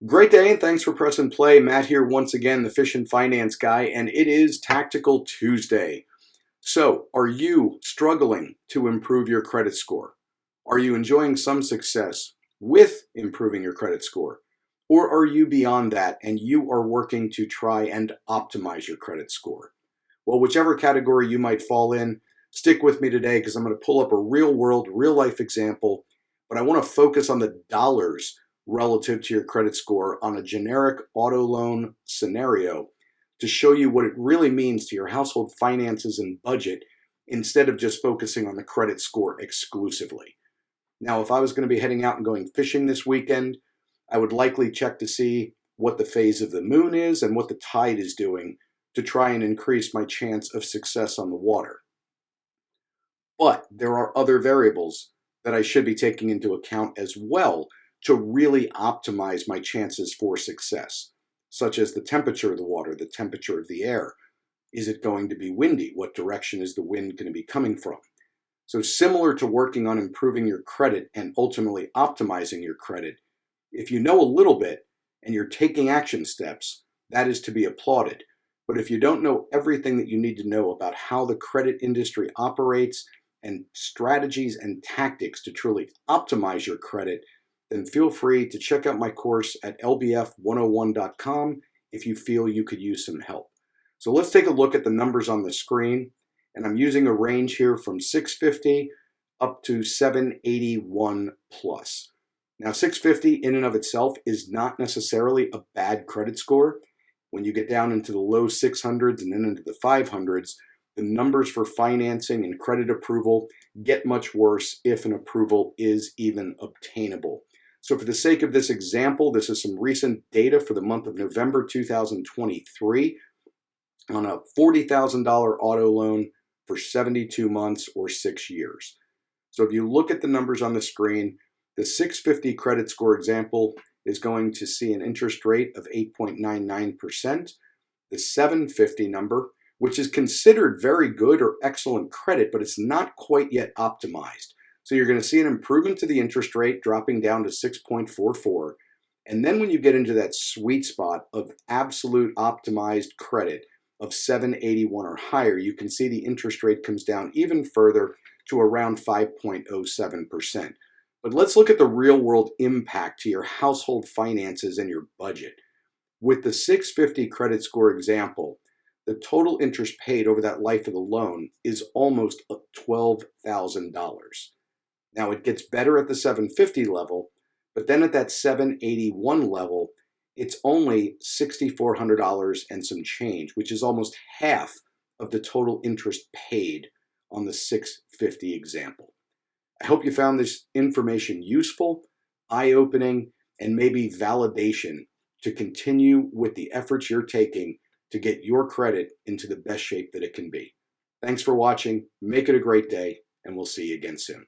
Great day, and thanks for pressing play. Matt here once again, the Fish and Finance guy, and it is Tactical Tuesday. So, are you struggling to improve your credit score? Are you enjoying some success with improving your credit score? Or are you beyond that and you are working to try and optimize your credit score? Well, whichever category you might fall in, stick with me today because I'm going to pull up a real world, real life example, but I want to focus on the dollars relative to your credit score on a generic auto loan scenario to show you what it really means to your household finances and budget instead of just focusing on the credit score exclusively. Now, if I was going to be heading out and going fishing this weekend, I would likely check to see what the phase of the moon is and what the tide is doing to try and increase my chance of success on the water. But there are other variables that I should be taking into account as well to really optimize my chances for success, such as the temperature of the water, the temperature of the air. Is it going to be windy? What direction is the wind going to be coming from? So similar to working on improving your credit and ultimately optimizing your credit, if you know a little bit and you're taking action steps, that is to be applauded. But if you don't know everything that you need to know about how the credit industry operates and strategies and tactics to truly optimize your credit, then feel free to check out my course at lbf101.com if you feel you could use some help. So let's take a look at the numbers on the screen. And I'm using a range here from 650 up to 781 plus. Now, 650 in and of itself is not necessarily a bad credit score. When you get down into the low 600s and then into the 500s, the numbers for financing and credit approval get much worse if an approval is even obtainable. So for the sake of this example, this is some recent data for the month of November 2023 on a $40,000 auto loan for 72 months or 6 years. So if you look at the numbers on the screen, the 650 credit score example is going to see an interest rate of 8.99%. The 750 number, which is considered very good or excellent credit, but it's not quite yet optimized. So you're going to see an improvement to the interest rate dropping down to 6.44. And then when you get into that sweet spot of absolute optimized credit of 781 or higher, you can see the interest rate comes down even further to around 5.07%. But let's look at the real world impact to your household finances and your budget. With the 650 credit score example, the total interest paid over that life of the loan is almost $12,000. Now it gets better at the 750 level, but then at that 781 level, it's only $6,400 and some change, which is almost half of the total interest paid on the 650 example. I hope you found this information useful, eye-opening, and maybe validation to continue with the efforts you're taking to get your credit into the best shape that it can be. Thanks for watching. Make it a great day, and we'll see you again soon.